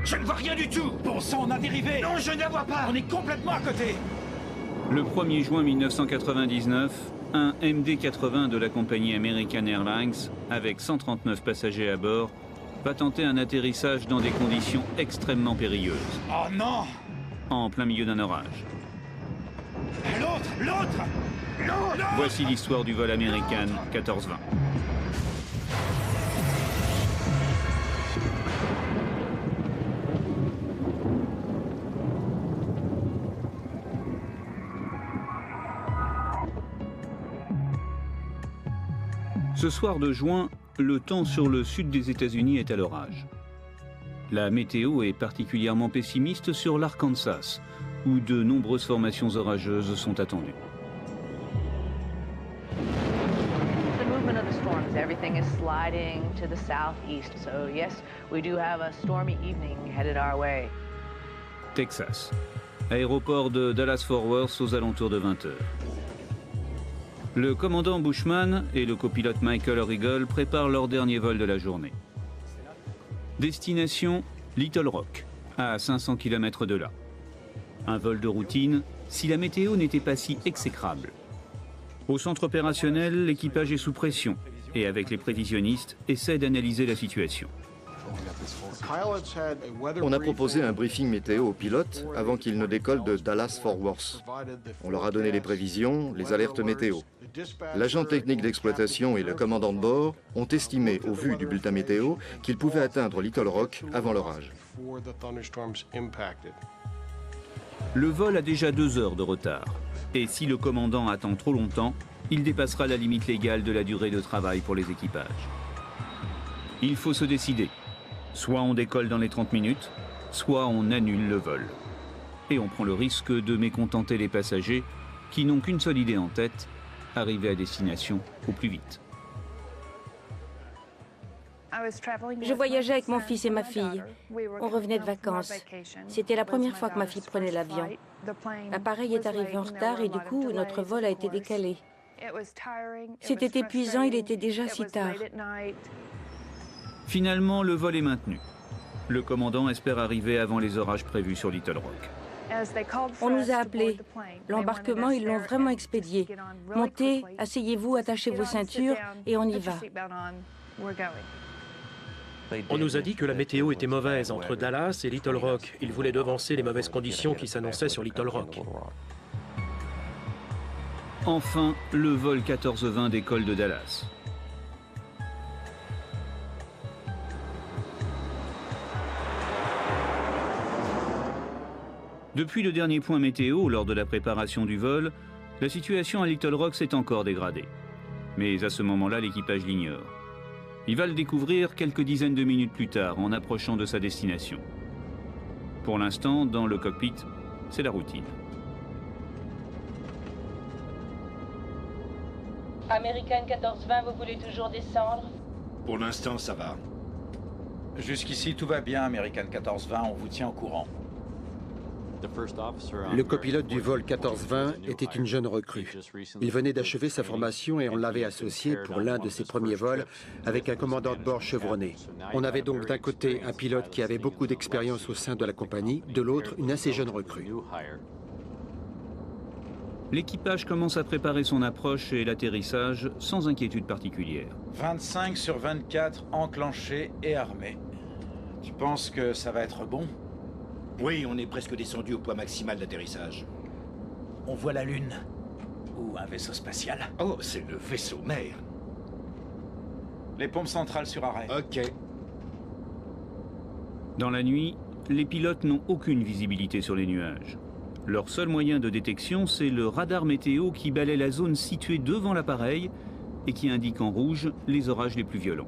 Je ne vois rien du tout. Bon sang, on a dérivé. Non, je ne la vois pas. On est complètement à côté. Le 1er juin 1999, un MD-80 de la compagnie American Airlines, avec 139 passagers à bord, va tenter un atterrissage dans des conditions extrêmement périlleuses, Oh non. en plein milieu d'un orage. L'autre. Voici l'histoire du vol American 1420. Ce soir de juin, le temps sur le sud des États-Unis est à l'orage. La météo est particulièrement pessimiste sur l'Arkansas, où de nombreuses formations orageuses sont attendues. The movement of the storms, everything is sliding to the southeast. So yes, we do have a stormy evening headed our way. Texas. Aéroport de Dallas-Fort Worth aux alentours de 20 heures. Le commandant Bushman et le copilote Michael Regal préparent leur dernier vol de la journée. Destination Little Rock, à 500 km de là. Un vol de routine si la météo n'était pas si exécrable. Au centre opérationnel, l'équipage est sous pression et avec les prévisionnistes, essaie d'analyser la situation. On a proposé un briefing météo aux pilotes avant qu'ils ne décollent de Dallas-Fort Worth. On leur a donné les prévisions, les alertes météo. L'agent technique d'exploitation et le commandant de bord ont estimé, au vu du bulletin météo, qu'ils pouvaient atteindre Little Rock avant l'orage. Le vol a déjà 2 heures de retard. Et si le commandant attend trop longtemps, il dépassera la limite légale de la durée de travail pour les équipages. Il faut se décider. Soit on décolle dans les 30 minutes, soit on annule le vol. Et on prend le risque de mécontenter les passagers qui n'ont qu'une seule idée en tête, arriver à destination au plus vite. Je voyageais avec mon fils et ma fille. On revenait de vacances. C'était la première fois que ma fille prenait l'avion. L'appareil est arrivé en retard et du coup, notre vol a été décalé. C'était épuisant, il était déjà si tard. Finalement, le vol est maintenu. Le commandant espère arriver avant les orages prévus sur Little Rock. On nous a appelés. L'embarquement, ils l'ont vraiment expédié. Montez, asseyez-vous, attachez vos ceintures et on y va. On nous a dit que la météo était mauvaise entre Dallas et Little Rock. Ils voulaient devancer les mauvaises conditions qui s'annonçaient sur Little Rock. Enfin, le vol 1420 décolle de Dallas. Depuis le dernier point météo, lors de la préparation du vol, la situation à Little Rock s'est encore dégradée. Mais à ce moment-là, l'équipage l'ignore. Il va le découvrir quelques dizaines de minutes plus tard, en approchant de sa destination. Pour l'instant, dans le cockpit, c'est la routine. American 1420, vous voulez toujours descendre? Pour l'instant, ça va. Jusqu'ici, tout va bien, American 1420, on vous tient au courant. Le copilote du vol 1420 était une jeune recrue. Il venait d'achever sa formation et on l'avait associé pour l'un de ses premiers vols avec un commandant de bord chevronné. On avait donc d'un côté un pilote qui avait beaucoup d'expérience au sein de la compagnie, de l'autre une assez jeune recrue. L'équipage commence à préparer son approche et l'atterrissage sans inquiétude particulière. 25 sur 24 enclenchés et armés. Tu penses que ça va être bon? Oui, on est presque descendu au poids maximal d'atterrissage. On voit la Lune. Ou un vaisseau spatial. Oh, c'est le vaisseau mère. Les pompes centrales sur arrêt. Ok. Dans la nuit, les pilotes n'ont aucune visibilité sur les nuages. Leur seul moyen de détection, c'est le radar météo qui balaie la zone située devant l'appareil et qui indique en rouge les orages les plus violents.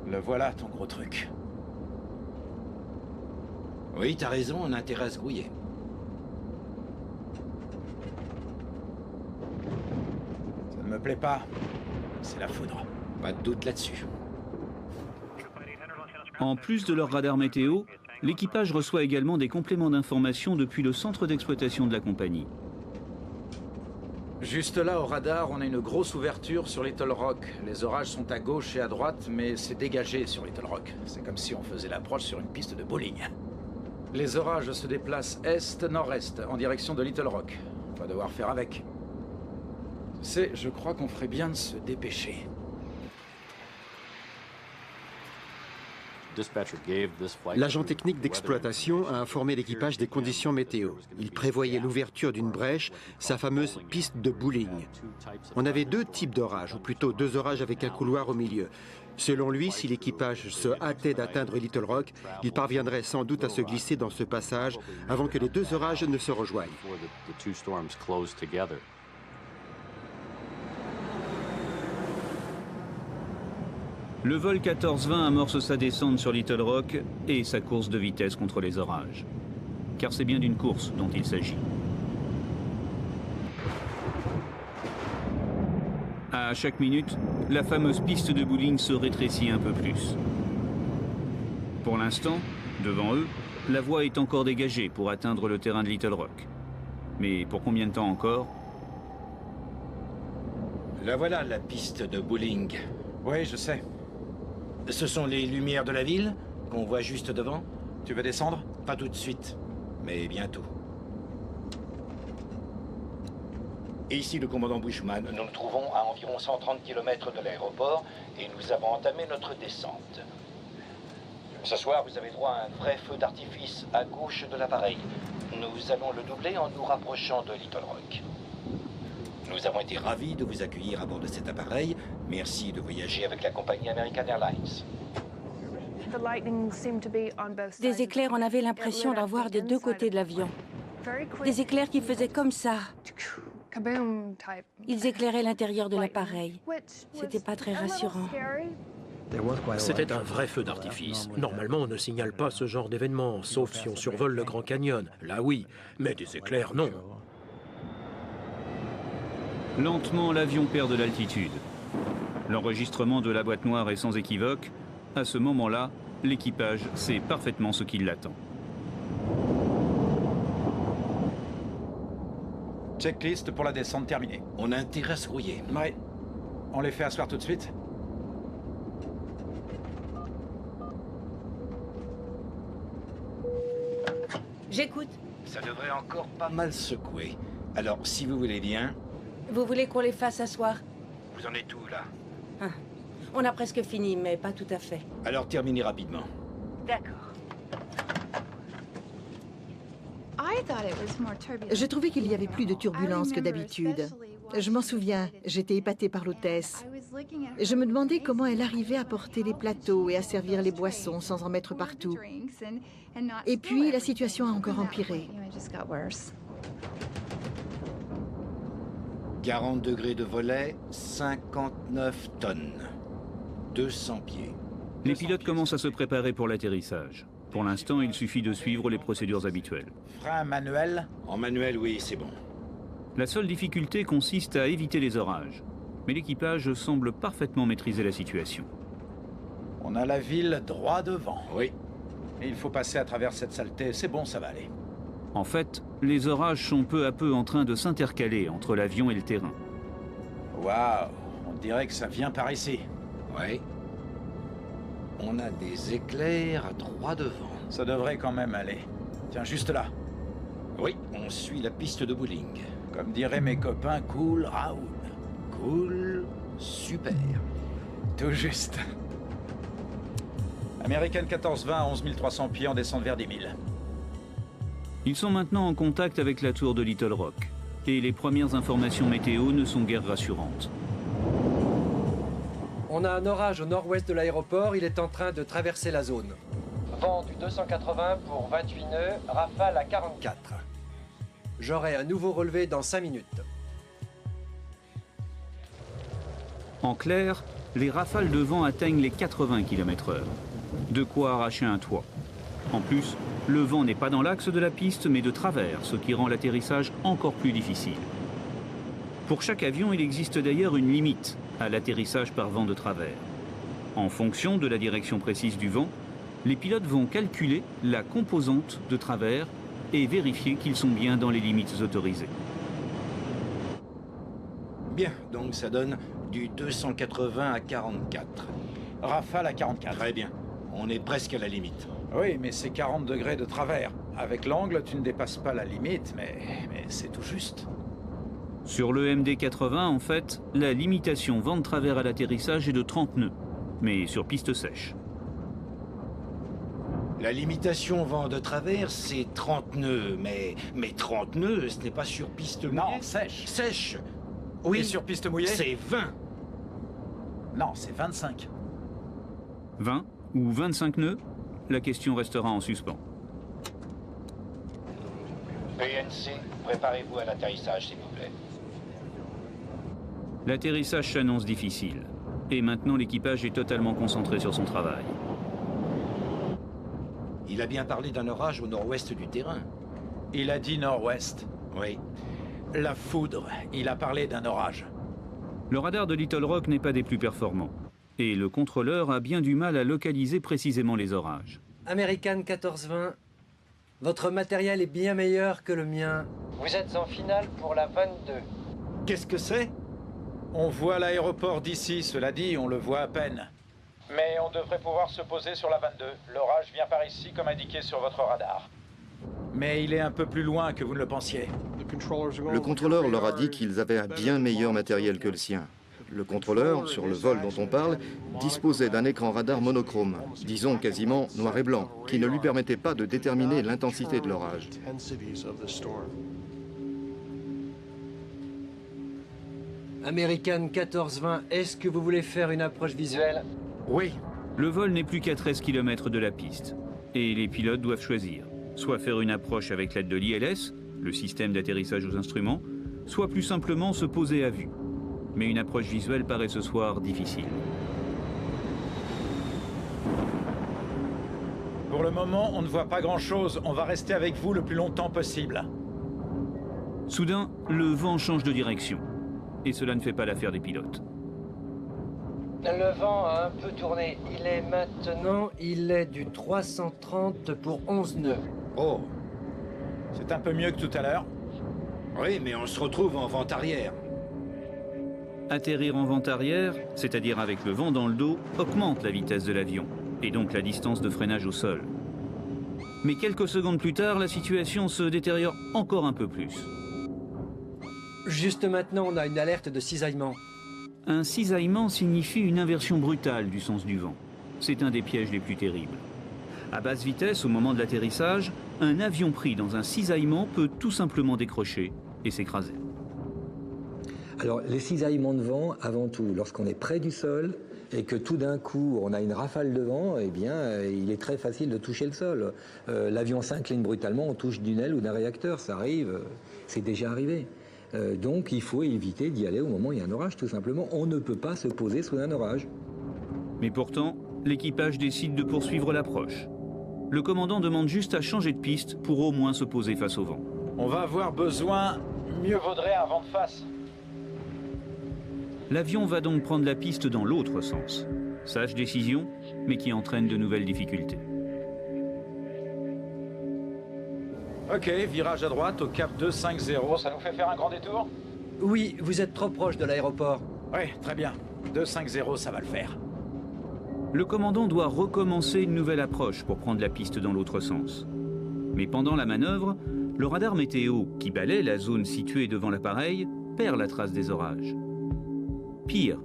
Le voilà, ton gros truc. Oui, t'as raison, on a intérêt à se grouiller. Ça ne me plaît pas. C'est la foudre. Pas de doute là-dessus. En plus de leur radar météo, l'équipage reçoit également des compléments d'information depuis le centre d'exploitation de la compagnie. Juste là, au radar, on a une grosse ouverture sur Little Rock. Les orages sont à gauche et à droite, mais c'est dégagé sur Little Rock. C'est comme si on faisait l'approche sur une piste de bowling. Les orages se déplacent est-nord-est, en direction de Little Rock. On va devoir faire avec. Tu sais, je crois qu'on ferait bien de se dépêcher. L'agent technique d'exploitation a informé l'équipage des conditions météo. Il prévoyait l'ouverture d'une brèche, sa fameuse piste de bowling. On avait deux types d'orages, ou plutôt deux orages avec un couloir au milieu. Selon lui, si l'équipage se hâtait d'atteindre Little Rock, il parviendrait sans doute à se glisser dans ce passage avant que les deux orages ne se rejoignent. Le vol 1420 amorce sa descente sur Little Rock et sa course de vitesse contre les orages. Car c'est bien d'une course dont il s'agit. À chaque minute, la fameuse piste de bowling se rétrécit un peu plus. Pour l'instant, devant eux, la voie est encore dégagée pour atteindre le terrain de Little Rock. Mais pour combien de temps encore? La voilà, la piste de bowling. Oui, je sais. Ce sont les lumières de la ville qu'on voit juste devant. Tu veux descendre? Pas tout de suite, mais bientôt. Et ici le commandant Bushman. Nous nous trouvons à environ 130 km de l'aéroport et nous avons entamé notre descente. Ce soir, vous avez droit à un vrai feu d'artifice à gauche de l'appareil. Nous allons le doubler en nous rapprochant de Little Rock. Nous avons été ravis de vous accueillir à bord de cet appareil. Merci de voyager avec la compagnie American Airlines. Des éclairs, on avait l'impression d'en voir des deux côtés de l'avion. Des éclairs qui faisaient comme ça. Ils éclairaient l'intérieur de l'appareil. C'était pas très rassurant. C'était un vrai feu d'artifice. Normalement, on ne signale pas ce genre d'événement, sauf si on survole le Grand Canyon. Là, oui, mais des éclairs, non. Lentement, l'avion perd de l'altitude. L'enregistrement de la boîte noire est sans équivoque. À ce moment-là, l'équipage sait parfaitement ce qui l'attend. Checklist pour la descente terminée. On a intérêt à se rouiller. Ouais. On les fait asseoir tout de suite. J'écoute. Ça devrait encore pas mal secouer. Alors, si vous voulez bien... Vous voulez qu'on les fasse asseoir? Vous en êtes où, là? Ah. On a presque fini, mais pas tout à fait. Alors, terminez rapidement. D'accord. Je trouvais qu'il y avait plus de turbulences que d'habitude. Je m'en souviens, j'étais épatée par l'hôtesse. Je me demandais comment elle arrivait à porter les plateaux et à servir les boissons sans en mettre partout. Et puis, la situation a encore empiré. 40 degrés de volet, 59 tonnes. 200 pieds. Les pilotes commencent à se préparer pour l'atterrissage. Pour l'instant, il suffit de suivre les procédures habituelles. Frein manuel? En manuel, oui, c'est bon. La seule difficulté consiste à éviter les orages. Mais l'équipage semble parfaitement maîtriser la situation. On a la ville droit devant. Oui. Et il faut passer à travers cette saleté. C'est bon, ça va aller. En fait, les orages sont peu à peu en train de s'intercaler entre l'avion et le terrain. Waouh, on dirait que ça vient par ici. Oui. On a des éclairs droit devant. Ça devrait quand même aller. Tiens, juste là. Oui, on suit la piste de bowling. Comme diraient mes copains, cool Raoul. Cool, super. Tout juste. American 1420 à 11 300 pieds en descente vers 10 000. Ils sont maintenant en contact avec la tour de Little Rock. Et les premières informations météo ne sont guère rassurantes. On a un orage au nord-ouest de l'aéroport, il est en train de traverser la zone. Vent du 280 pour 28 nœuds, rafale à 44. J'aurai un nouveau relevé dans 5 minutes. En clair, les rafales de vent atteignent les 80 km/h. De quoi arracher un toit. En plus, le vent n'est pas dans l'axe de la piste, mais de travers, ce qui rend l'atterrissage encore plus difficile. Pour chaque avion, il existe d'ailleurs une limite à l'atterrissage par vent de travers. En fonction de la direction précise du vent, les pilotes vont calculer la composante de travers et vérifier qu'ils sont bien dans les limites autorisées. Bien, donc ça donne du 280 à 44. Rafale à 44. Très bien. On est presque à la limite. Oui, mais c'est 40 degrés de travers. Avec l'angle, tu ne dépasses pas la limite, mais c'est tout juste. Sur le MD-80, en fait, la limitation vent de travers à l'atterrissage est de 30 nœuds, mais sur piste sèche. La limitation vent de travers, c'est 30 nœuds, mais 30 nœuds, ce n'est pas sur piste mouillée. Non, sèche. Sèche. Oui, et sur piste mouillée, c'est 20. Non, c'est 25. 20 ou 25 nœuds? La question restera en suspens. PNC, préparez-vous à l'atterrissage, s'il vous plaît. L'atterrissage s'annonce difficile. Et maintenant, l'équipage est totalement concentré sur son travail. Il a bien parlé d'un orage au nord-ouest du terrain. Il a dit nord-ouest. Oui. La foudre, il a parlé d'un orage. Le radar de Little Rock n'est pas des plus performants. Et le contrôleur a bien du mal à localiser précisément les orages. American 1420, votre matériel est bien meilleur que le mien. Vous êtes en finale pour la 22. Qu'est-ce que c'est? On voit l'aéroport d'ici, cela dit, on le voit à peine. Mais on devrait pouvoir se poser sur la 22. L'orage vient par ici, comme indiqué sur votre radar. Mais il est un peu plus loin que vous ne le pensiez. Le contrôleur leur a dit qu'ils avaient un bien meilleur matériel que le sien. Le contrôleur, sur le vol dont on parle, disposait d'un écran radar monochrome, disons quasiment noir et blanc, qui ne lui permettait pas de déterminer l'intensité de l'orage. American 1420, est-ce que vous voulez faire une approche visuelle? Oui. Le vol n'est plus qu'à 13 km de la piste. Et les pilotes doivent choisir. Soit faire une approche avec l'aide de l'ILS, le système d'atterrissage aux instruments, soit plus simplement se poser à vue. Mais une approche visuelle paraît ce soir difficile. Pour le moment, on ne voit pas grand-chose. On va rester avec vous le plus longtemps possible. Soudain, le vent change de direction. Et cela ne fait pas l'affaire des pilotes. Le vent a un peu tourné. Il est du 330 pour 11 nœuds. Oh, c'est un peu mieux que tout à l'heure. Oui, mais on se retrouve en vente arrière. Atterrir en vente arrière, c'est-à-dire avec le vent dans le dos, augmente la vitesse de l'avion, et donc la distance de freinage au sol. Mais quelques secondes plus tard, la situation se détériore encore un peu plus. Juste maintenant, on a une alerte de cisaillement. Un cisaillement signifie une inversion brutale du sens du vent. C'est un des pièges les plus terribles. À basse vitesse, au moment de l'atterrissage, un avion pris dans un cisaillement peut tout simplement décrocher et s'écraser. Alors, les cisaillements de vent, avant tout, lorsqu'on est près du sol et que tout d'un coup, on a une rafale de vent, eh bien, il est très facile de toucher le sol. L'avion s'incline brutalement, on touche d'une aile ou d'un réacteur, ça arrive, c'est déjà arrivé. Donc, il faut éviter d'y aller au moment où il y a un orage, tout simplement. On ne peut pas se poser sous un orage. Mais pourtant, l'équipage décide de poursuivre l'approche. Le commandant demande juste à changer de piste pour au moins se poser face au vent. On va avoir besoin... Mieux vaudrait un vent de face. L'avion va donc prendre la piste dans l'autre sens. Sage décision, mais qui entraîne de nouvelles difficultés. Ok, virage à droite au cap 250, ça nous fait faire un grand détour? Oui, vous êtes trop proche de l'aéroport. Oui, très bien. 250, ça va le faire. Le commandant doit recommencer une nouvelle approche pour prendre la piste dans l'autre sens. Mais pendant la manœuvre, le radar météo, qui balaie la zone située devant l'appareil, perd la trace des orages. Pire,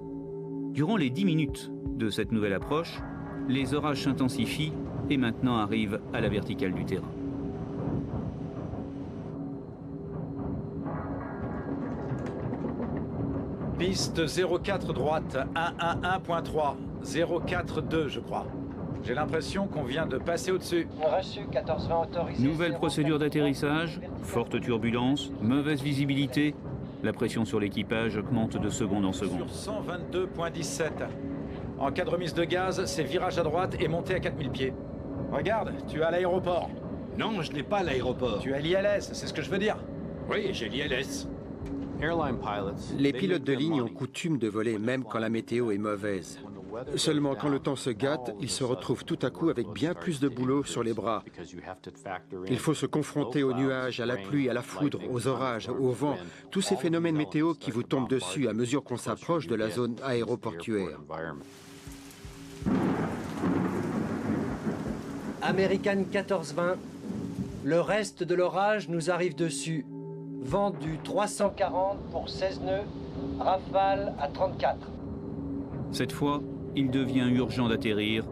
durant les 10 minutes de cette nouvelle approche, les orages s'intensifient et maintenant arrivent à la verticale du terrain. Piste 04 droite, 111.3, 042 je crois. J'ai l'impression qu'on vient de passer au-dessus. Reçu, 1420 autorisé. Nouvelle procédure d'atterrissage, forte turbulence, mauvaise visibilité. La pression sur l'équipage augmente de seconde en seconde. Sur 122.17. En cas de remise de gaz, c'est virage à droite et montée à 4000 pieds. Regarde, tu es à l'aéroport. Non, je n'ai pas l'aéroport. Tu as l'ILS, c'est ce que je veux dire. Oui, j'ai l'ILS. Les pilotes de ligne ont coutume de voler même quand la météo est mauvaise. Seulement, quand le temps se gâte, il se retrouve tout à coup avec bien plus de boulot sur les bras. Il faut se confronter aux nuages, à la pluie, à la foudre, aux orages, au vent, tous ces phénomènes météo qui vous tombent dessus à mesure qu'on s'approche de la zone aéroportuaire. American 1420, le reste de l'orage nous arrive dessus. Vent du 340 pour 16 nœuds, rafale à 34. Cette fois, il devient urgent d'atterrir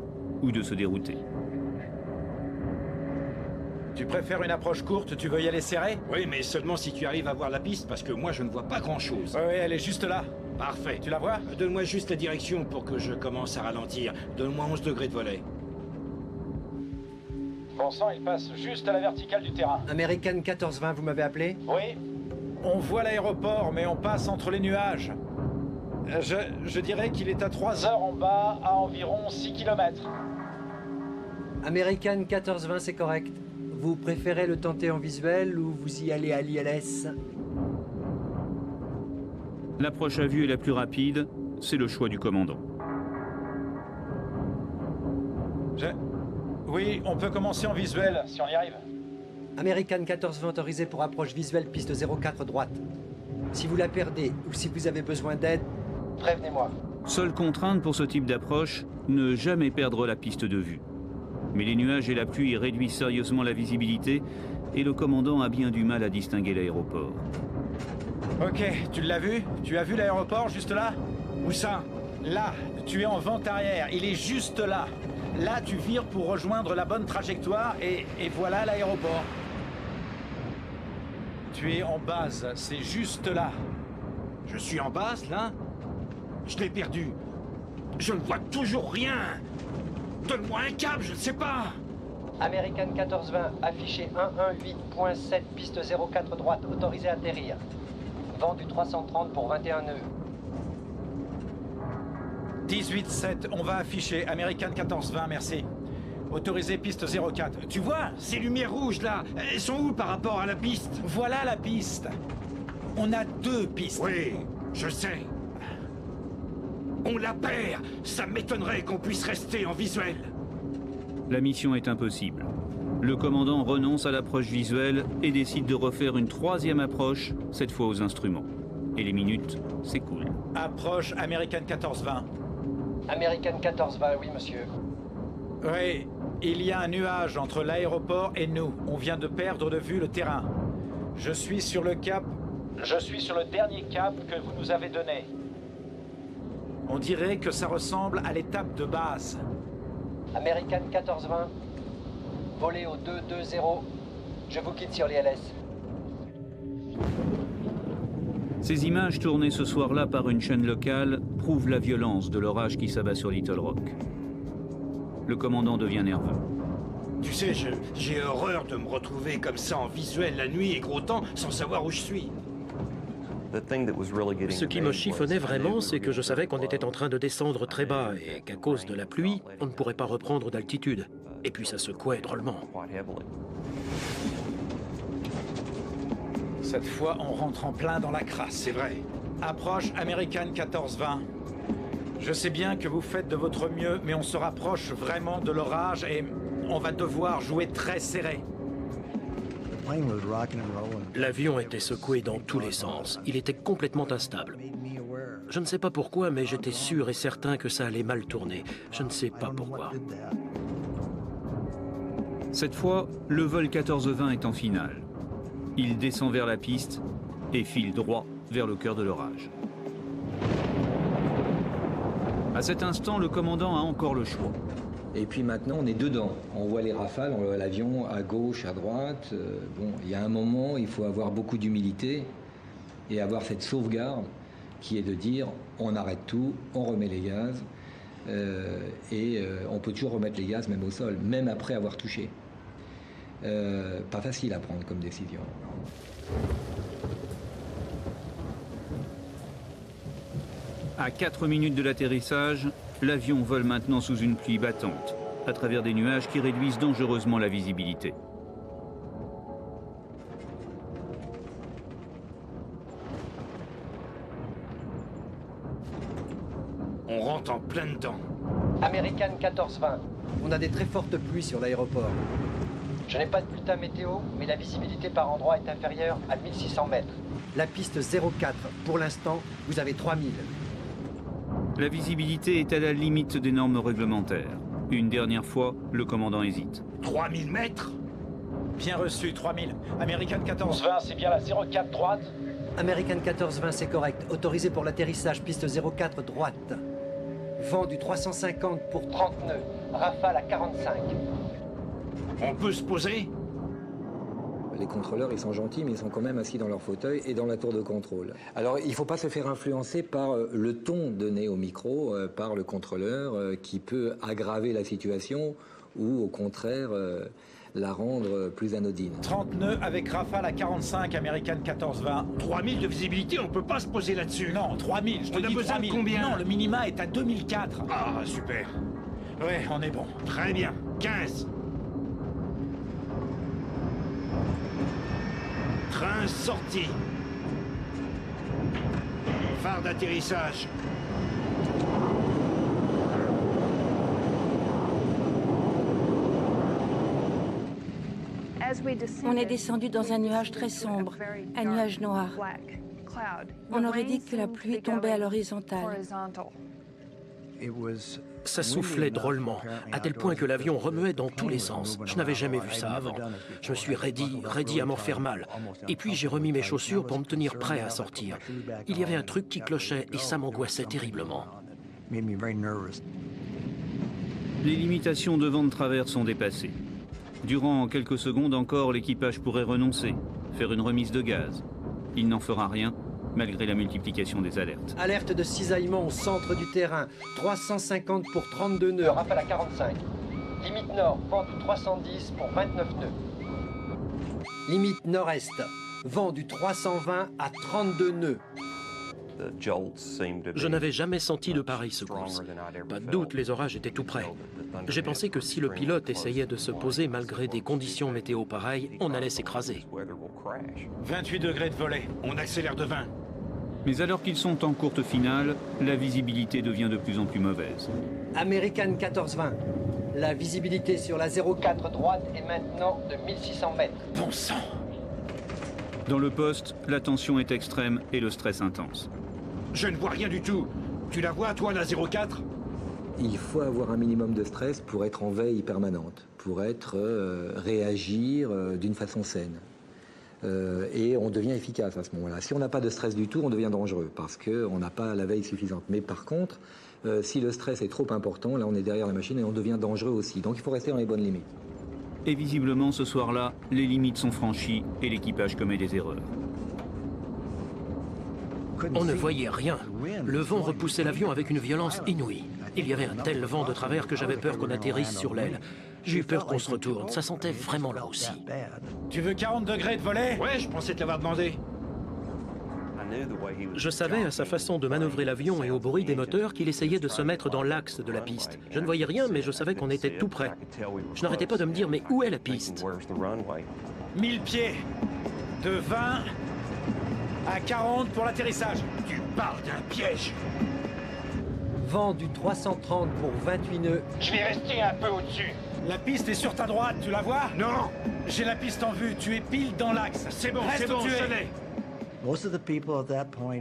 ou de se dérouter. Tu préfères une approche courte, tu veux y aller serré? Oui, mais seulement si tu arrives à voir la piste, parce que moi je ne vois pas grand-chose. Oui, elle est juste là. Parfait. Tu la vois? Donne-moi juste la direction pour que je commence à ralentir. Donne-moi 11 degrés de volet. Bon sang, il passe juste à la verticale du terrain. American 1420, vous m'avez appelé? Oui. On voit l'aéroport, mais on passe entre les nuages. Je dirais qu'il est à 3 heures en bas, à environ 6 km. American 1420, c'est correct. Vous préférez le tenter en visuel ou vous y allez à l'ILS? L'approche à vue est la plus rapide, c'est le choix du commandant. Oui, on peut commencer en visuel, si on y arrive. American 1420 autorisé pour approche visuelle piste 04 droite. Si vous la perdez ou si vous avez besoin d'aide, prévenez-moi. Seule contrainte pour ce type d'approche, ne jamais perdre la piste de vue. Mais les nuages et la pluie réduisent sérieusement la visibilité et le commandant a bien du mal à distinguer l'aéroport. Ok, tu l'as vu? Tu as vu l'aéroport juste là? Où ça? Là, tu es en vente arrière, il est juste là. Là, tu vires pour rejoindre la bonne trajectoire et voilà l'aéroport. Tu es en base, c'est juste là. Je suis en base, là? Je l'ai perdu. Je ne vois toujours rien. Donne-moi un câble, je ne sais pas. American 1420, affiché 118.7, piste 04 droite, autorisé à atterrir. Vent du 330 pour 21 nœuds. 18-7, on va afficher. American 1420, merci. Autorisé piste 04. Tu vois, ces lumières rouges là, elles sont où par rapport à la piste? Voilà la piste. On a 2 pistes. Oui, je sais. On la perd. Ça m'étonnerait qu'on puisse rester en visuel. La mission est impossible. Le commandant renonce à l'approche visuelle et décide de refaire une 3e approche, cette fois aux instruments. Et les minutes s'écoulent. Approche American 1420. American 1420, oui monsieur. Oui, il y a un nuage entre l'aéroport et nous. On vient de perdre de vue le terrain. Je suis sur le cap... Je suis sur le dernier cap que vous nous avez donné. On dirait que ça ressemble à l'étape de base. American 1420, volez au 220. Je vous quitte sur l'ILS. Ces images tournées ce soir-là par une chaîne locale prouvent la violence de l'orage qui s'abat sur Little Rock. Le commandant devient nerveux. Tu sais, j'ai horreur de me retrouver comme ça en visuel la nuit et gros temps sans savoir où je suis. Ce qui me chiffonnait vraiment, c'est que je savais qu'on était en train de descendre très bas et qu'à cause de la pluie, on ne pourrait pas reprendre d'altitude. Et puis ça secouait drôlement. Cette fois, on rentre en plein dans la crasse. C'est vrai. Approche American 1420. Je sais bien que vous faites de votre mieux, mais on se rapproche vraiment de l'orage et on va devoir jouer très serré. L'avion était secoué dans tous les sens. Il était complètement instable. Je ne sais pas pourquoi, mais j'étais sûr et certain que ça allait mal tourner. Je ne sais pas pourquoi. Cette fois, le vol 1420 est en finale. Il descend vers la piste et file droit vers le cœur de l'orage. À cet instant, le commandant a encore le choix. Et puis maintenant, on est dedans. On voit les rafales, on voit l'avion à gauche, à droite. Bon, il y a un moment, il faut avoir beaucoup d'humilité et avoir cette sauvegarde qui est de dire on arrête tout, on remet les gaz et on peut toujours remettre les gaz même au sol, même après avoir touché. Pas facile à prendre comme décision. À 4 minutes de l'atterrissage, l'avion vole maintenant sous une pluie battante, à travers des nuages qui réduisent dangereusement la visibilité. On rentre en plein dedans. American 1420. On a des très fortes pluies sur l'aéroport. Je n'ai pas de bulletin météo, mais la visibilité par endroit est inférieure à 1600 mètres. La piste 04, pour l'instant, vous avez 3000. La visibilité est à la limite des normes réglementaires. Une dernière fois, le commandant hésite. 3000 mètres? Bien reçu, 3000. American 1420, c'est bien la 04 droite? American 1420, c'est correct. Autorisé pour l'atterrissage, piste 04 droite. Vent du 350 pour 30 nœuds. Rafale à 45. On peut se poser? Les contrôleurs, ils sont gentils, mais ils sont quand même assis dans leur fauteuil et dans la tour de contrôle. Alors, il ne faut pas se faire influencer par le ton donné au micro, par le contrôleur, qui peut aggraver la situation ou, au contraire, la rendre plus anodine. 30 nœuds avec Rafale à 45, American 1420. 3000 de visibilité, on peut pas se poser là-dessus. Non, 3000, je te dis 3000. Combien? Non, le minima est à 2004. Ah, super. Ouais, on est bon. Très bien. 15. Train sorti. Phare d'atterrissage. On est descendu dans un nuage très sombre, un nuage noir. On aurait dit que la pluie tombait à l'horizontale. Ça soufflait drôlement, à tel point que l'avion remuait dans tous les sens. Je n'avais jamais vu ça avant. Je me suis raidi à m'en faire mal. Et puis j'ai remis mes chaussures pour me tenir prêt à sortir. Il y avait un truc qui clochait et ça m'angoissait terriblement. Les limitations de vent de travers sont dépassées. Durant quelques secondes encore, l'équipage pourrait renoncer, faire une remise de gaz. Il n'en fera rien, malgré la multiplication des alertes. Alerte de cisaillement au centre du terrain. 350 pour 32 nœuds, rafale à 45. Limite nord, vent du 310 pour 29 nœuds. Limite nord-est, vent du 320 à 32 nœuds. Je n'avais jamais senti de pareilles secousses. Pas de doute, les orages étaient tout près. J'ai pensé que si le pilote essayait de se poser malgré des conditions météo pareilles, on allait s'écraser. 28 degrés de volée, on accélère de 20. Mais alors qu'ils sont en courte finale, la visibilité devient de plus en plus mauvaise. American 1420. La visibilité sur la 04 droite est maintenant de 1600 mètres. Bon sang! Dans le poste, la tension est extrême et le stress intense. Je ne vois rien du tout. Tu la vois, toi, la 04? Il faut avoir un minimum de stress pour être en veille permanente, pour réagir d'une façon saine. Et on devient efficace à ce moment-là. Si on n'a pas de stress du tout, on devient dangereux parce qu'on n'a pas la veille suffisante. Mais par contre, si le stress est trop important, là on est derrière la machine et on devient dangereux aussi. Donc il faut rester dans les bonnes limites. Et visiblement, ce soir-là, les limites sont franchies et l'équipage commet des erreurs. On ne voyait rien. Le vent repoussait l'avion avec une violence inouïe. Il y avait un tel vent de travers que j'avais peur qu'on atterrisse sur l'aile. J'ai eu peur qu'on se retourne. Ça sentait vraiment là aussi. Tu veux 40 degrés de volet? Ouais, je pensais te l'avoir demandé. Je savais à sa façon de manœuvrer l'avion et au bruit des moteurs qu'il essayait de se mettre dans l'axe de la piste. Je ne voyais rien, mais je savais qu'on était tout près. Je n'arrêtais pas de me dire, mais où est la piste? 1000 pieds. De 20 à 40 pour l'atterrissage. Tu parles d'un piège. Vent du 330 pour 28 nœuds. Je vais rester un peu au-dessus. La piste est sur ta droite, tu la vois? Non. J'ai la piste en vue, tu es pile dans l'axe. C'est bon, je l'ai.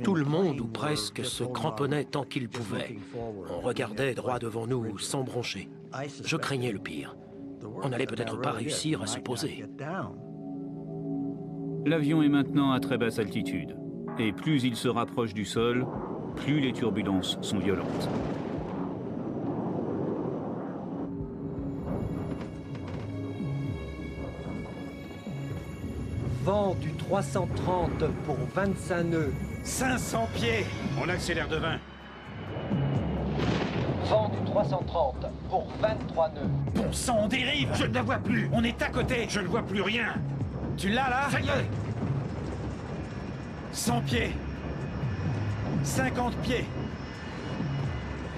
Tout le monde, ou presque, se cramponnait tant qu'il pouvait. On regardait droit devant nous, sans broncher. Je craignais le pire. On n'allait peut-être pas réussir à se poser. L'avion est maintenant à très basse altitude. Et plus il se rapproche du sol, plus les turbulences sont violentes. Vent du 330 pour 25 nœuds. 500 pieds. On accélère de 20. Vent du 330 pour 23 nœuds. Bon sang, on dérive. Je ne la vois plus. On est à côté. Je ne vois plus rien. Tu l'as là? Ça y est. 100 pieds. 50 pieds.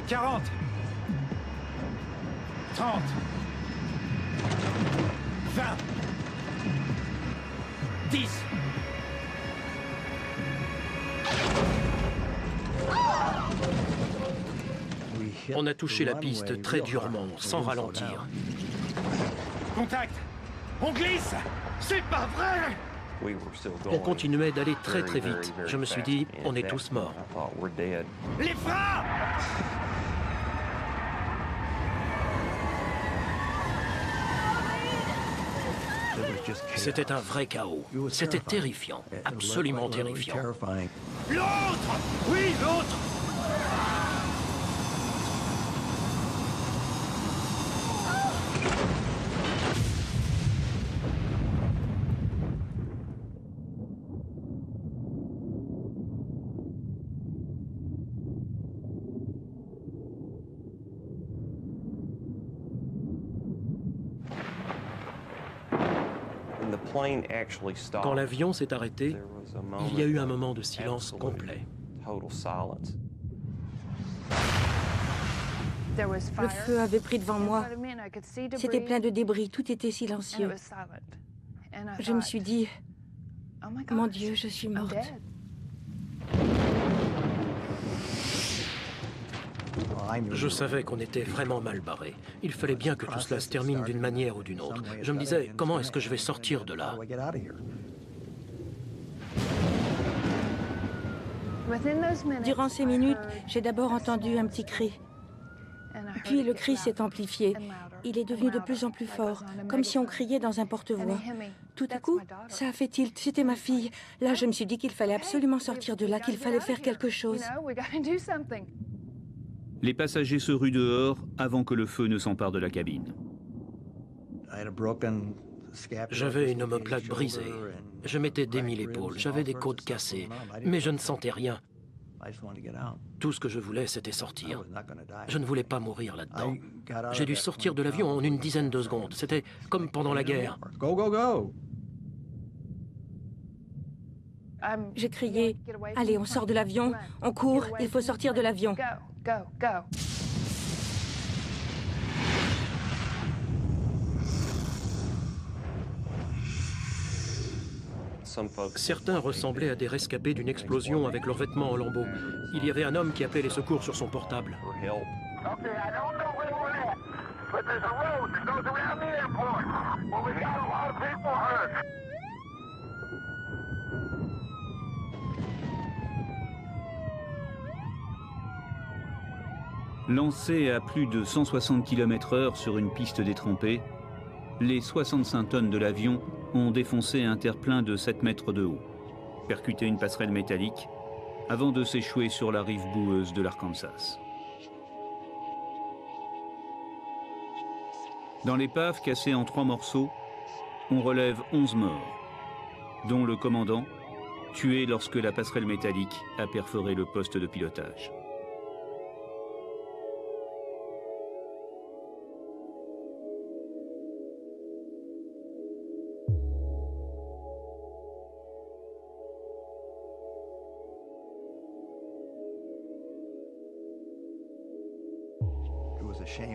40. 30. 20. 10. On a touché la piste très durement, sans ralentir. Contact! On glisse! C'est pas vrai! On continuait d'aller très très vite. Je me suis dit, on est tous morts. Les freins! C'était un vrai chaos. C'était terrifiant, absolument terrifiant. L'autre! Oui, l'autre! Quand l'avion s'est arrêté, il y a eu un moment de silence complet. Le feu avait pris devant moi. C'était plein de débris, tout était silencieux. Je me suis dit, mon Dieu, je suis morte. Je savais qu'on était vraiment mal barré. Il fallait bien que tout cela se termine d'une manière ou d'une autre. Je me disais, comment est-ce que je vais sortir de là? Durant ces minutes, j'ai d'abord entendu un petit cri. Puis le cri s'est amplifié. Il est devenu de plus en plus fort, comme si on criait dans un porte-voix. Tout à coup, ça a fait tilt. C'était ma fille. Là, je me suis dit qu'il fallait absolument sortir de là, qu'il fallait faire quelque chose. Les passagers se ruent dehors avant que le feu ne s'empare de la cabine. J'avais une omoplate brisée. Je m'étais démis l'épaule. J'avais des côtes cassées. Mais je ne sentais rien. Tout ce que je voulais, c'était sortir. Je ne voulais pas mourir là-dedans. J'ai dû sortir de l'avion en une dizaine de secondes. C'était comme pendant la guerre. Go, go, go! J'ai crié, « Allez, on sort de l'avion, on court, il faut sortir de l'avion. » Certains ressemblaient à des rescapés d'une explosion avec leurs vêtements en lambeaux. Il y avait un homme qui appelait les secours sur son portable. Lancés à plus de 160 km/h sur une piste détrempée, les 65 tonnes de l'avion ont défoncé un terre-plein de 7 mètres de haut, percuté une passerelle métallique, avant de s'échouer sur la rive boueuse de l'Arkansas. Dans l'épave cassée en 3 morceaux, on relève 11 morts, dont le commandant, tué lorsque la passerelle métallique a perforé le poste de pilotage.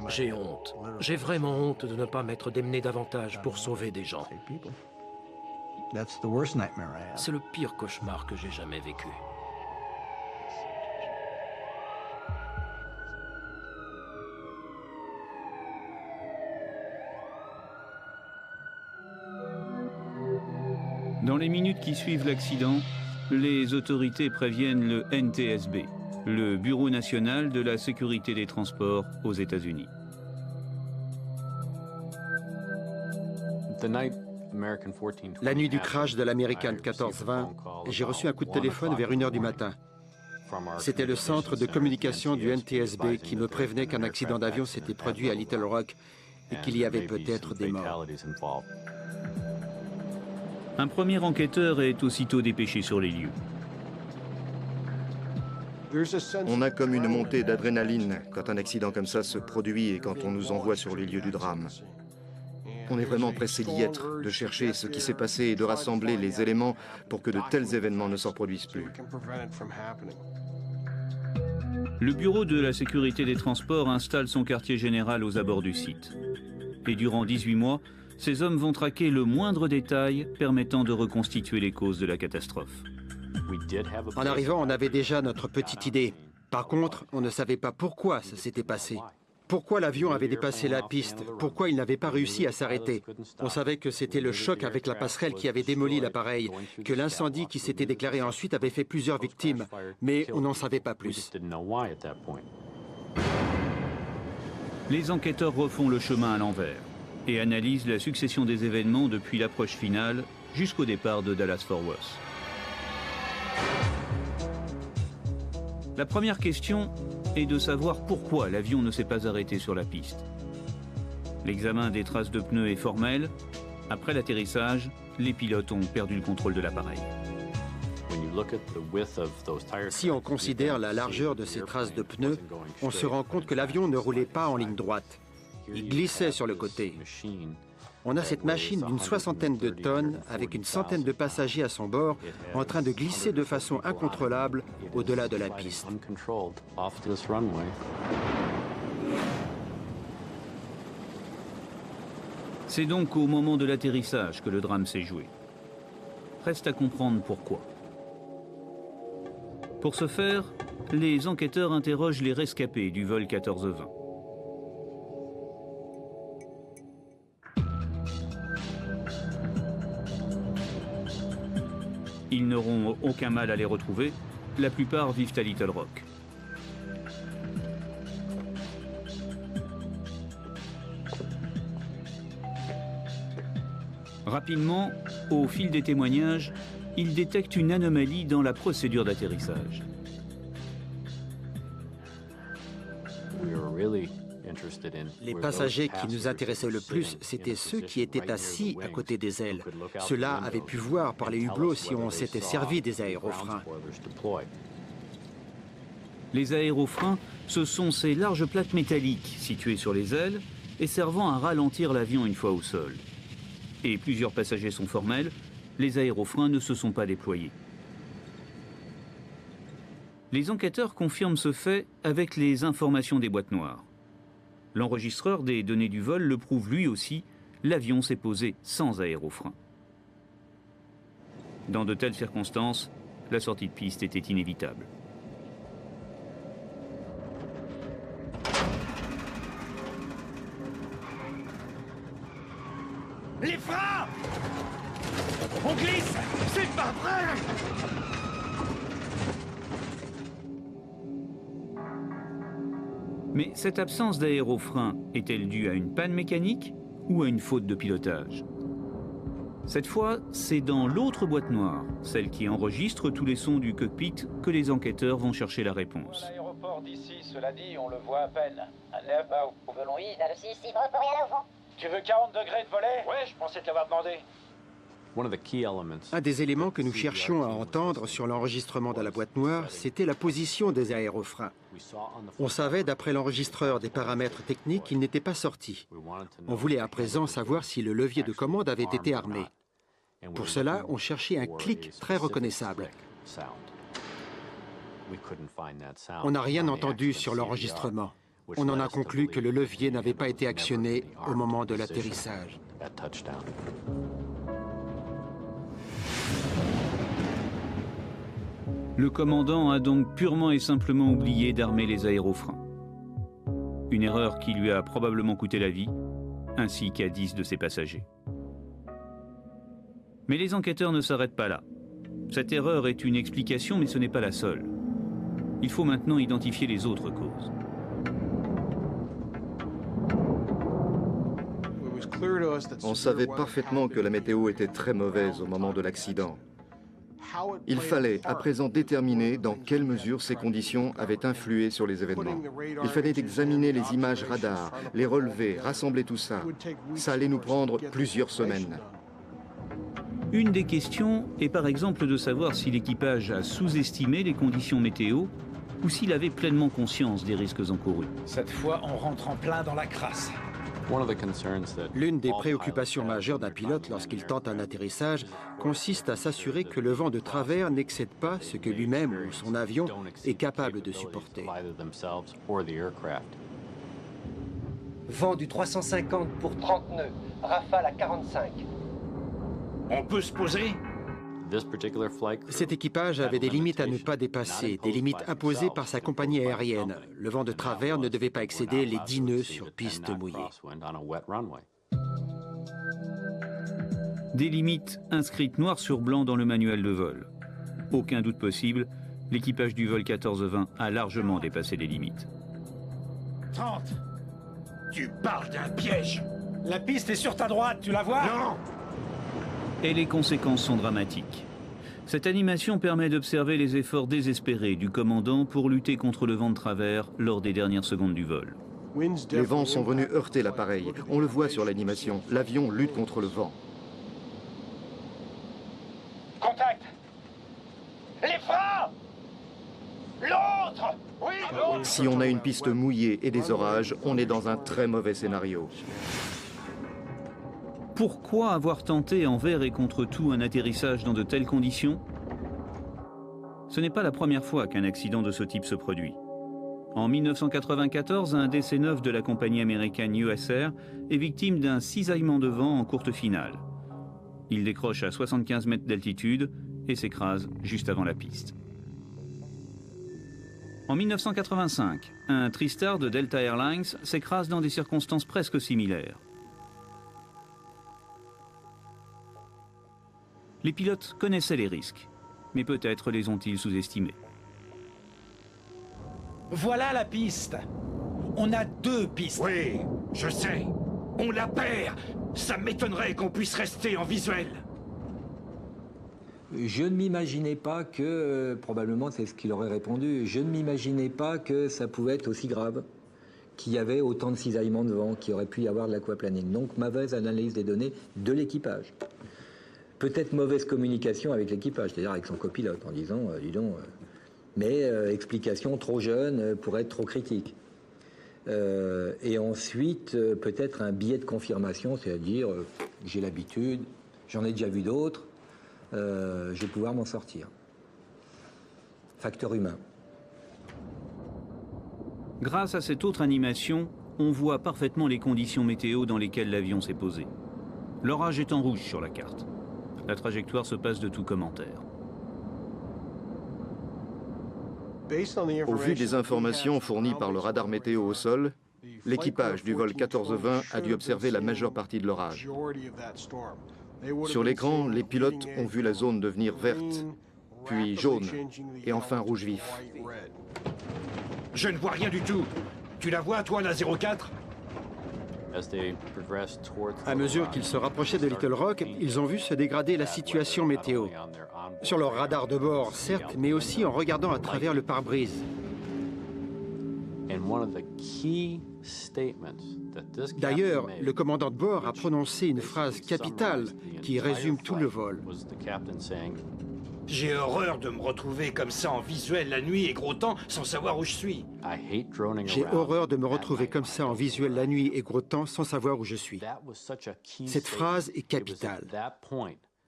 J'ai honte. J'ai vraiment honte de ne pas m'être démené davantage pour sauver des gens. C'est le pire cauchemar que j'ai jamais vécu. Dans les minutes qui suivent l'accident, les autorités préviennent le NTSB, le Bureau national de la sécurité des transports aux États-Unis. La nuit du crash de l'American 1420, j'ai reçu un coup de téléphone vers 1h du matin. C'était le centre de communication du NTSB qui me prévenait qu'un accident d'avion s'était produit à Little Rock et qu'il y avait peut-être des morts. Un premier enquêteur est aussitôt dépêché sur les lieux. On a comme une montée d'adrénaline quand un accident comme ça se produit et quand on nous envoie sur les lieux du drame. On est vraiment pressé d'y être, de chercher ce qui s'est passé et de rassembler les éléments pour que de tels événements ne se reproduisent plus. Le Bureau de la sécurité des transports installe son quartier général aux abords du site. Et durant 18 mois, ces hommes vont traquer le moindre détail permettant de reconstituer les causes de la catastrophe. En arrivant, on avait déjà notre petite idée. Par contre, on ne savait pas pourquoi ça s'était passé. Pourquoi l'avion avait dépassé la piste? Pourquoi il n'avait pas réussi à s'arrêter? On savait que c'était le choc avec la passerelle qui avait démoli l'appareil, que l'incendie qui s'était déclaré ensuite avait fait plusieurs victimes, mais on n'en savait pas plus. Les enquêteurs refont le chemin à l'envers et analysent la succession des événements depuis l'approche finale jusqu'au départ de Dallas-Fort Worth. La première question est de savoir pourquoi l'avion ne s'est pas arrêté sur la piste. L'examen des traces de pneus est formel. Après l'atterrissage, les pilotes ont perdu le contrôle de l'appareil. Si on considère la largeur de ces traces de pneus, on se rend compte que l'avion ne roulait pas en ligne droite. Il glissait sur le côté. On a cette machine d'une 60aine de tonnes avec une centaine de passagers à son bord en train de glisser de façon incontrôlable au-delà de la piste. C'est donc au moment de l'atterrissage que le drame s'est joué. Reste à comprendre pourquoi. Pour ce faire, les enquêteurs interrogent les rescapés du vol 1420. Ils n'auront aucun mal à les retrouver. La plupart vivent à Little Rock. Rapidement, au fil des témoignages, ils détectent une anomalie dans la procédure d'atterrissage. Les passagers qui nous intéressaient le plus, c'étaient ceux qui étaient assis à côté des ailes. Ceux-là avaient pu voir par les hublots si on s'était servi des aérofreins. Les aérofreins, ce sont ces larges plaques métalliques situées sur les ailes et servant à ralentir l'avion une fois au sol. Et plusieurs passagers sont formels, les aérofreins ne se sont pas déployés. Les enquêteurs confirment ce fait avec les informations des boîtes noires. L'enregistreur des données du vol le prouve lui aussi, l'avion s'est posé sans aérofrein. Dans de telles circonstances, la sortie de piste était inévitable. Les freins! On glisse! C'est pas vrai! Mais cette absence d'aérofrein est-elle due à une panne mécanique ou à une faute de pilotage? Cette fois, c'est dans l'autre boîte noire, celle qui enregistre tous les sons du cockpit, que les enquêteurs vont chercher la réponse. L'aéroport d'ici, cela dit, on le voit à peine. À 9 au volant. Oui, là aussi, il faut rien là au vent. Tu veux 40 degrés de volet? Ouais, je pensais te l'avoir demandé. Un des éléments que nous cherchions à entendre sur l'enregistrement de la boîte noire, c'était la position des aérofreins. On savait d'après l'enregistreur des paramètres techniques qu'ils n'étaient pas sortis. On voulait à présent savoir si le levier de commande avait été armé. Pour cela, on cherchait un clic très reconnaissable. On n'a rien entendu sur l'enregistrement. On en a conclu que le levier n'avait pas été actionné au moment de l'atterrissage. Le commandant a donc purement et simplement oublié d'armer les aérofreins. Une erreur qui lui a probablement coûté la vie, ainsi qu'à 10 de ses passagers. Mais les enquêteurs ne s'arrêtent pas là. Cette erreur est une explication, mais ce n'est pas la seule. Il faut maintenant identifier les autres causes. On savait parfaitement que la météo était très mauvaise au moment de l'accident. Il fallait à présent déterminer dans quelle mesure ces conditions avaient influé sur les événements. Il fallait examiner les images radar, les relever, rassembler tout ça. Ça allait nous prendre plusieurs semaines. Une des questions est par exemple de savoir si l'équipage a sous-estimé les conditions météo ou s'il avait pleinement conscience des risques encourus. Cette fois, on rentre en plein dans la crasse. L'une des préoccupations majeures d'un pilote lorsqu'il tente un atterrissage consiste à s'assurer que le vent de travers n'excède pas ce que lui-même ou son avion est capable de supporter. Vent du 350 pour 30 nœuds, rafale à 45. On peut se poser? Cet équipage avait des limites à ne pas dépasser, des limites imposées par sa compagnie aérienne. Le vent de travers ne devait pas excéder les 10 nœuds sur piste mouillée. Des limites inscrites noir sur blanc dans le manuel de vol. Aucun doute possible, l'équipage du vol 1420 a largement dépassé les limites. 30. Tu parles d'un piège. La piste est sur ta droite, tu la vois? Non. Et les conséquences sont dramatiques. Cette animation permet d'observer les efforts désespérés du commandant pour lutter contre le vent de travers lors des dernières secondes du vol. Les vents sont venus heurter l'appareil. On le voit sur l'animation. L'avion lutte contre le vent. Contact. Les freins. L'autre. Oui, l'autre. Si on a une piste mouillée et des orages, on est dans un très mauvais scénario. Pourquoi avoir tenté envers et contre tout un atterrissage dans de telles conditions? Ce n'est pas la première fois qu'un accident de ce type se produit. En 1994, un DC-9 de la compagnie américaine USR est victime d'un cisaillement de vent en courte finale. Il décroche à 75 mètres d'altitude et s'écrase juste avant la piste. En 1985, un TriStar de Delta Airlines s'écrase dans des circonstances presque similaires. Les pilotes connaissaient les risques, mais peut-être les ont-ils sous-estimés. Voilà la piste. On a 2 pistes. Oui, je sais. On la perd. Ça m'étonnerait qu'on puisse rester en visuel. Je ne m'imaginais pas que, probablement c'est ce qu'il aurait répondu, je ne m'imaginais pas que ça pouvait être aussi grave, qu'il y avait autant de cisaillements de vent, qu'il aurait pu y avoir de l'aquaplaning. Donc mauvaise analyse des données de l'équipage. Peut-être mauvaise communication avec l'équipage, c'est-à-dire avec son copilote, en disant, dis donc, mais explication trop jeune pour être trop critique. Et ensuite, peut-être un biais de confirmation, c'est-à-dire, j'ai l'habitude, j'en ai déjà vu d'autres, je vais pouvoir m'en sortir. Facteur humain. Grâce à cette autre animation, on voit parfaitement les conditions météo dans lesquelles l'avion s'est posé. L'orage est en rouge sur la carte. La trajectoire se passe de tout commentaire. Au vu des informations fournies par le radar météo au sol, l'équipage du vol 1420 a dû observer la majeure partie de l'orage. Sur l'écran, les pilotes ont vu la zone devenir verte, puis jaune, et enfin rouge vif. Je ne vois rien du tout. Tu la vois, toi, la 04? À mesure qu'ils se rapprochaient de Little Rock, ils ont vu se dégrader la situation météo. Sur leur radar de bord, certes, mais aussi en regardant à travers le pare-brise. D'ailleurs, le commandant de bord a prononcé une phrase capitale qui résume tout le vol. J'ai horreur de me retrouver comme ça en visuel la nuit et gros temps sans savoir où je suis. J'ai horreur de me retrouver comme ça en visuel la nuit et gros temps sans savoir où je suis. Cette phrase est capitale.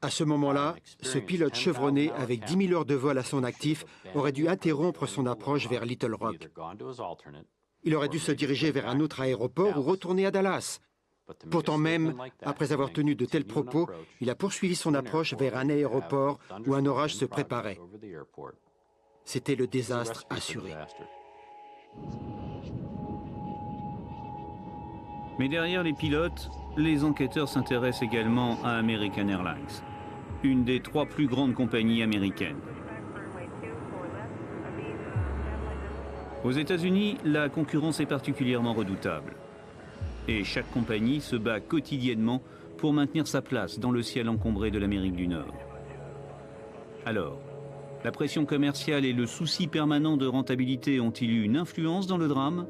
À ce moment-là, ce pilote chevronné avec 10 000 heures de vol à son actif aurait dû interrompre son approche vers Little Rock. Il aurait dû se diriger vers un autre aéroport ou retourner à Dallas. Pourtant même, après avoir tenu de tels propos, il a poursuivi son approche vers un aéroport où un orage se préparait. C'était le désastre assuré. Mais derrière les pilotes, les enquêteurs s'intéressent également à American Airlines, une des 3 plus grandes compagnies américaines. Aux États-Unis, la concurrence est particulièrement redoutable. Et chaque compagnie se bat quotidiennement pour maintenir sa place dans le ciel encombré de l'Amérique du Nord. Alors, la pression commerciale et le souci permanent de rentabilité ont-ils eu une influence dans le drame?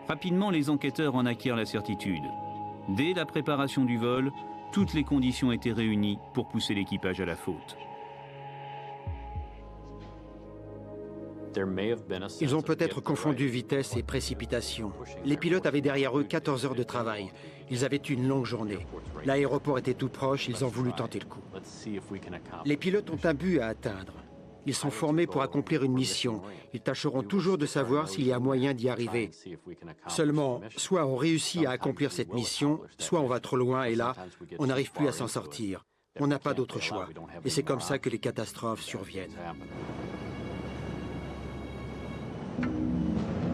Rapidement, les enquêteurs en acquièrent la certitude. Dès la préparation du vol, toutes les conditions étaient réunies pour pousser l'équipage à la faute. Ils ont peut-être confondu vitesse et précipitation. Les pilotes avaient derrière eux 14 heures de travail. Ils avaient eu une longue journée. L'aéroport était tout proche, ils ont voulu tenter le coup. Les pilotes ont un but à atteindre. Ils sont formés pour accomplir une mission. Ils tâcheront toujours de savoir s'il y a moyen d'y arriver. Seulement, soit on réussit à accomplir cette mission, soit on va trop loin et là, on n'arrive plus à s'en sortir. On n'a pas d'autre choix. Et c'est comme ça que les catastrophes surviennent.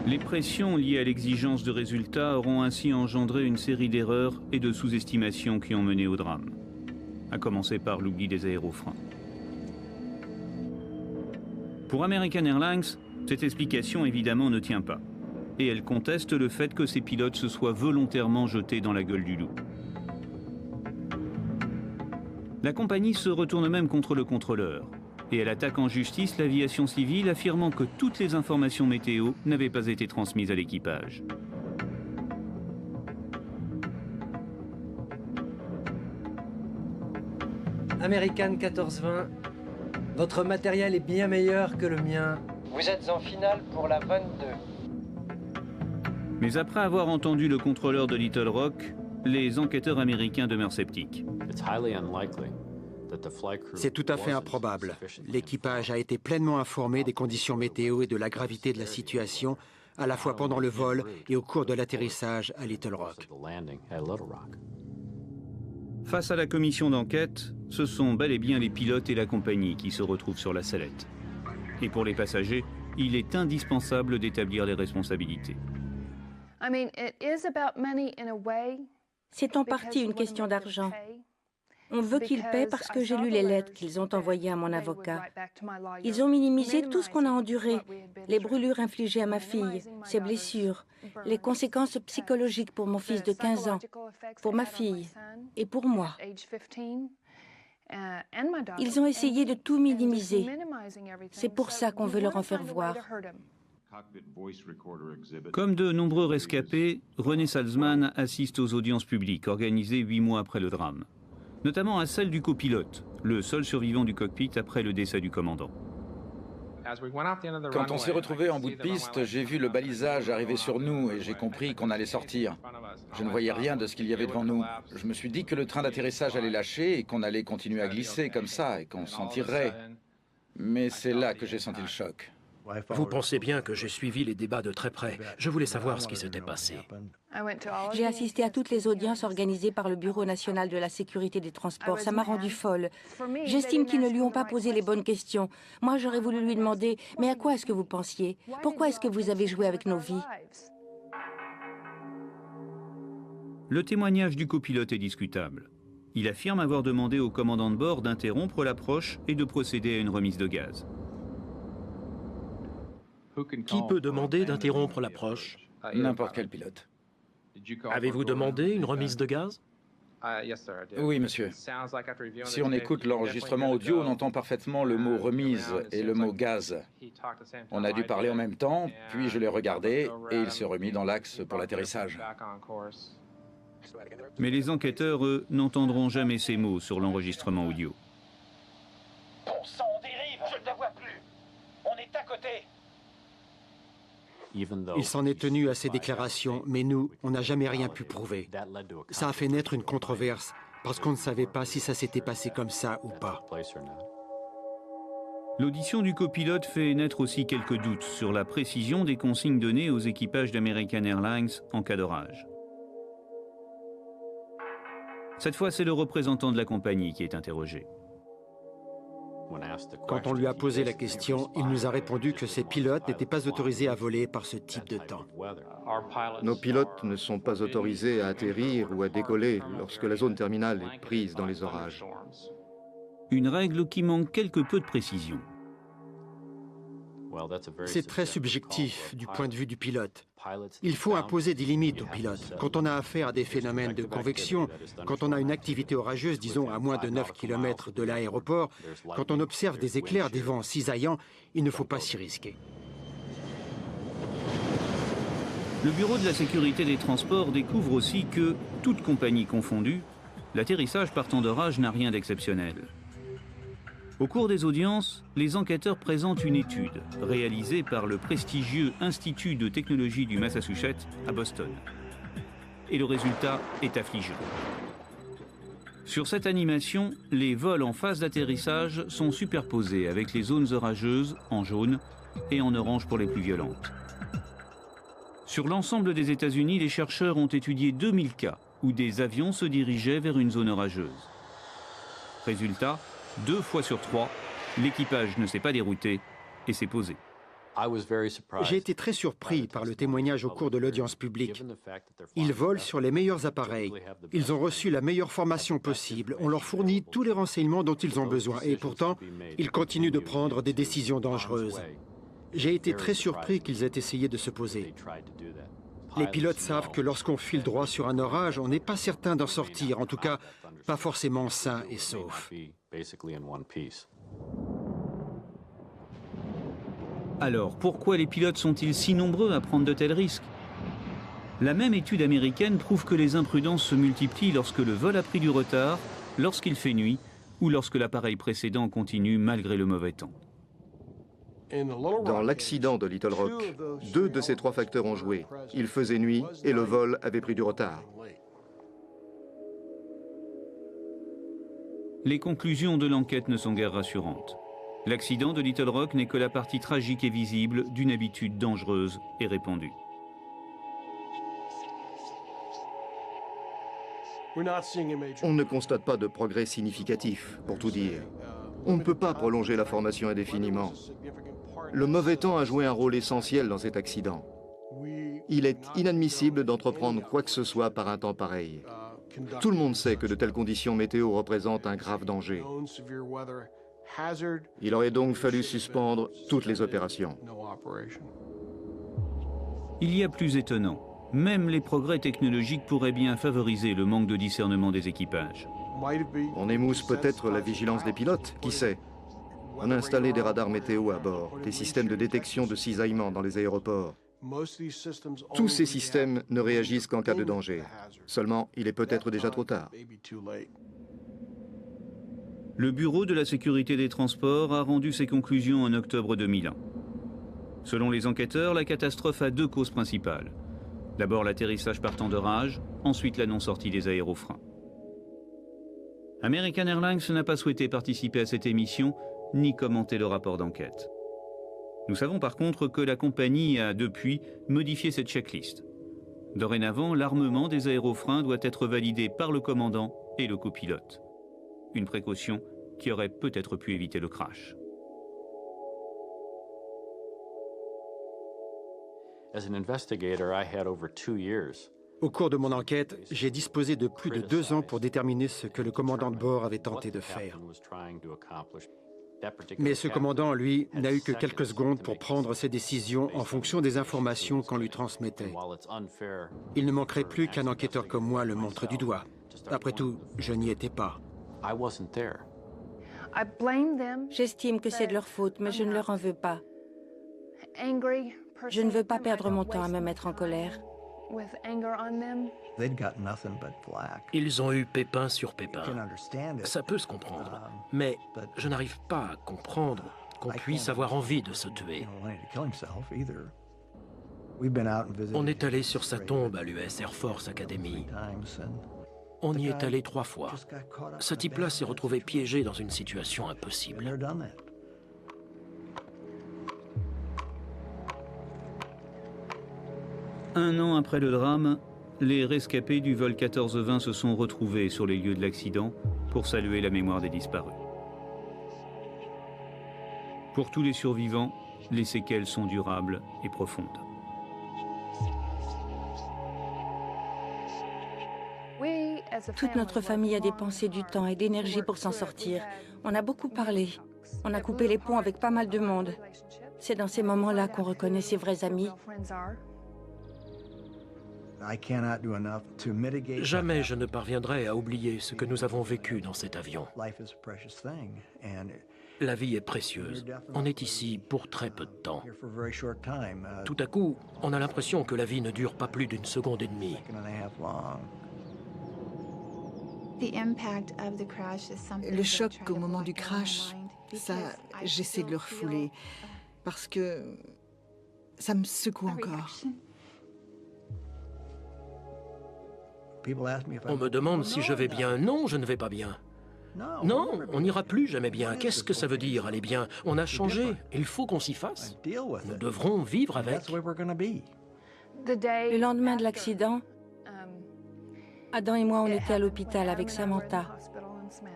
Les pressions liées à l'exigence de résultats auront ainsi engendré une série d'erreurs et de sous-estimations qui ont mené au drame, à commencer par l'oubli des aérofreins. Pour American Airlines, cette explication évidemment ne tient pas, et elle conteste le fait que ces pilotes se soient volontairement jetés dans la gueule du loup. La compagnie se retourne même contre le contrôleur, et elle attaque en justice l'aviation civile, affirmant que toutes les informations météo n'avaient pas été transmises à l'équipage. American 1420, votre matériel est bien meilleur que le mien. Vous êtes en finale pour la 22. Mais après avoir entendu le contrôleur de Little Rock, les enquêteurs américains demeurent sceptiques. C'est tout à fait improbable. L'équipage a été pleinement informé des conditions météo et de la gravité de la situation, à la fois pendant le vol et au cours de l'atterrissage à Little Rock. Face à la commission d'enquête, ce sont bel et bien les pilotes et la compagnie qui se retrouvent sur la sellette. Et pour les passagers, il est indispensable d'établir les responsabilités. C'est en partie une question d'argent. On veut qu'ils paient parce que j'ai lu les lettres qu'ils ont envoyées à mon avocat. Ils ont minimisé tout ce qu'on a enduré, les brûlures infligées à ma fille, ses blessures, les conséquences psychologiques pour mon fils de 15 ans, pour ma fille et pour moi. Ils ont essayé de tout minimiser. C'est pour ça qu'on veut leur en faire voir. Comme de nombreux rescapés, René Salzman assiste aux audiences publiques organisées 8 mois après le drame, notamment à celle du copilote, le seul survivant du cockpit après le décès du commandant. Quand on s'est retrouvé en bout de piste, j'ai vu le balisage arriver sur nous et j'ai compris qu'on allait sortir. Je ne voyais rien de ce qu'il y avait devant nous. Je me suis dit que le train d'atterrissage allait lâcher et qu'on allait continuer à glisser comme ça et qu'on s'en tirerait. Mais c'est là que j'ai senti le choc. Vous pensez bien que j'ai suivi les débats de très près. Je voulais savoir ce qui s'était passé. J'ai assisté à toutes les audiences organisées par le Bureau national de la sécurité des transports. Ça m'a rendue folle. J'estime qu'ils ne lui ont pas posé les bonnes questions. Moi, j'aurais voulu lui demander, mais à quoi est-ce que vous pensiez? Pourquoi est-ce que vous avez joué avec nos vies? Le témoignage du copilote est discutable. Il affirme avoir demandé au commandant de bord d'interrompre l'approche et de procéder à une remise de gaz. Qui peut demander d'interrompre l'approche? N'importe quel pilote. Avez-vous demandé une remise de gaz? Oui, monsieur. Si on écoute l'enregistrement audio, on entend parfaitement le mot « remise » et le mot « gaz ». On a dû parler en même temps, puis je l'ai regardé et il s'est remis dans l'axe pour l'atterrissage. Mais les enquêteurs, eux, n'entendront jamais ces mots sur l'enregistrement audio. Bon sang, on dérive! Je ne la vois plus! On est à côté! Il s'en est tenu à ces déclarations, mais nous, on n'a jamais rien pu prouver. Ça a fait naître une controverse, parce qu'on ne savait pas si ça s'était passé comme ça ou pas. L'audition du copilote fait naître aussi quelques doutes sur la précision des consignes données aux équipages d'American Airlines en cas d'orage. Cette fois, c'est le représentant de la compagnie qui est interrogé. Quand on lui a posé la question, il nous a répondu que ses pilotes n'étaient pas autorisés à voler par ce type de temps. Nos pilotes ne sont pas autorisés à atterrir ou à décoller lorsque la zone terminale est prise dans les orages. Une règle qui manque quelque peu de précision. C'est très subjectif du point de vue du pilote. Il faut imposer des limites aux pilotes. Quand on a affaire à des phénomènes de convection, quand on a une activité orageuse, disons à moins de 9 km de l'aéroport, quand on observe des éclairs, des vents cisaillants, il ne faut pas s'y risquer. Le Bureau de la sécurité des transports découvre aussi que, toute compagnie confondue, l'atterrissage par temps d'orage n'a rien d'exceptionnel. Au cours des audiences, les enquêteurs présentent une étude réalisée par le prestigieux Institut de technologie du Massachusetts à Boston. Et le résultat est affligeant. Sur cette animation, les vols en phase d'atterrissage sont superposés avec les zones orageuses en jaune et en orange pour les plus violentes. Sur l'ensemble des États-Unis, les chercheurs ont étudié 2000 cas où des avions se dirigeaient vers une zone orageuse. Résultat, 2 fois sur 3, l'équipage ne s'est pas dérouté et s'est posé. J'ai été très surpris par le témoignage au cours de l'audience publique. Ils volent sur les meilleurs appareils. Ils ont reçu la meilleure formation possible. On leur fournit tous les renseignements dont ils ont besoin. Et pourtant, ils continuent de prendre des décisions dangereuses. J'ai été très surpris qu'ils aient essayé de se poser. Les pilotes savent que lorsqu'on file droit sur un orage, on n'est pas certain d'en sortir, en tout cas pas forcément sain et sauf. Alors, pourquoi les pilotes sont-ils si nombreux à prendre de tels risques? La même étude américaine prouve que les imprudences se multiplient lorsque le vol a pris du retard, lorsqu'il fait nuit ou lorsque l'appareil précédent continue malgré le mauvais temps. Dans l'accident de Little Rock, 2 de ces 3 facteurs ont joué. Il faisait nuit et le vol avait pris du retard. Les conclusions de l'enquête ne sont guère rassurantes. L'accident de Little Rock n'est que la partie tragique et visible d'une habitude dangereuse et répandue. On ne constate pas de progrès significatif, pour tout dire. On ne peut pas prolonger la formation indéfiniment. Le mauvais temps a joué un rôle essentiel dans cet accident. Il est inadmissible d'entreprendre quoi que ce soit par un temps pareil. Tout le monde sait que de telles conditions météo représentent un grave danger. Il aurait donc fallu suspendre toutes les opérations. Il y a plus étonnant. Même les progrès technologiques pourraient bien favoriser le manque de discernement des équipages. On émousse peut-être la vigilance des pilotes, qui sait? On a installé des radars météo à bord, des systèmes de détection de cisaillement dans les aéroports. Tous ces systèmes ne réagissent qu'en cas de danger. Seulement, il est peut-être déjà trop tard. Le Bureau de la sécurité des transports a rendu ses conclusions en octobre 2001. Selon les enquêteurs, la catastrophe a 2 causes principales. D'abord l'atterrissage par temps d'orage, ensuite la non-sortie des aérofreins. American Airlines n'a pas souhaité participer à cette émission, ni commenter le rapport d'enquête. Nous savons par contre que la compagnie a depuis modifié cette checklist. Dorénavant, l'armement des aérofreins doit être validé par le commandant et le copilote. Une précaution qui aurait peut-être pu éviter le crash. Au cours de mon enquête, j'ai disposé de plus de 2 ans pour déterminer ce que le commandant de bord avait tenté de faire. Mais ce commandant, lui, n'a eu que quelques secondes pour prendre ses décisions en fonction des informations qu'on lui transmettait. Il ne manquerait plus qu'un enquêteur comme moi le montre du doigt. Après tout, je n'y étais pas. J'estime que c'est de leur faute, mais je ne leur en veux pas. Je ne veux pas perdre mon temps à me mettre en colère. Ils ont eu pépin sur pépin. Ça peut se comprendre, mais je n'arrive pas à comprendre qu'on puisse avoir envie de se tuer. On est allé sur sa tombe à l'US Air Force Academy. On y est allé 3 fois. Ce type-là s'est retrouvé piégé dans une situation impossible. Un an après le drame, les rescapés du vol 1420 se sont retrouvés sur les lieux de l'accident pour saluer la mémoire des disparus. Pour tous les survivants, les séquelles sont durables et profondes. Toute notre famille a dépensé du temps et d'énergie pour s'en sortir. On a beaucoup parlé. On a coupé les ponts avec pas mal de monde. C'est dans ces moments-là qu'on reconnaît ses vrais amis. Jamais je ne parviendrai à oublier ce que nous avons vécu dans cet avion. La vie est précieuse. On est ici pour très peu de temps. Tout à coup, on a l'impression que la vie ne dure pas plus d'1 seconde et demie. Le choc au moment du crash, ça, j'essaie de le refouler, parce que ça me secoue encore. On me demande si je vais bien. Non, je ne vais pas bien. Non, on n'ira plus jamais bien. Qu'est-ce que ça veut dire, aller bien? On a changé. Il faut qu'on s'y fasse. Nous devrons vivre avec. Le lendemain de l'accident, Adam et moi, on était à l'hôpital avec Samantha.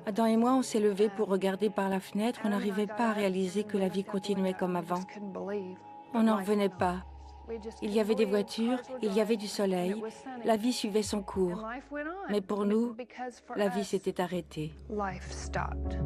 Adam et moi, on s'est levés pour regarder par la fenêtre. On n'arrivait pas à réaliser que la vie continuait comme avant. On n'en revenait pas. Il y avait des voitures, il y avait du soleil. La vie suivait son cours. Mais pour nous, la vie s'était arrêtée. Life stopped.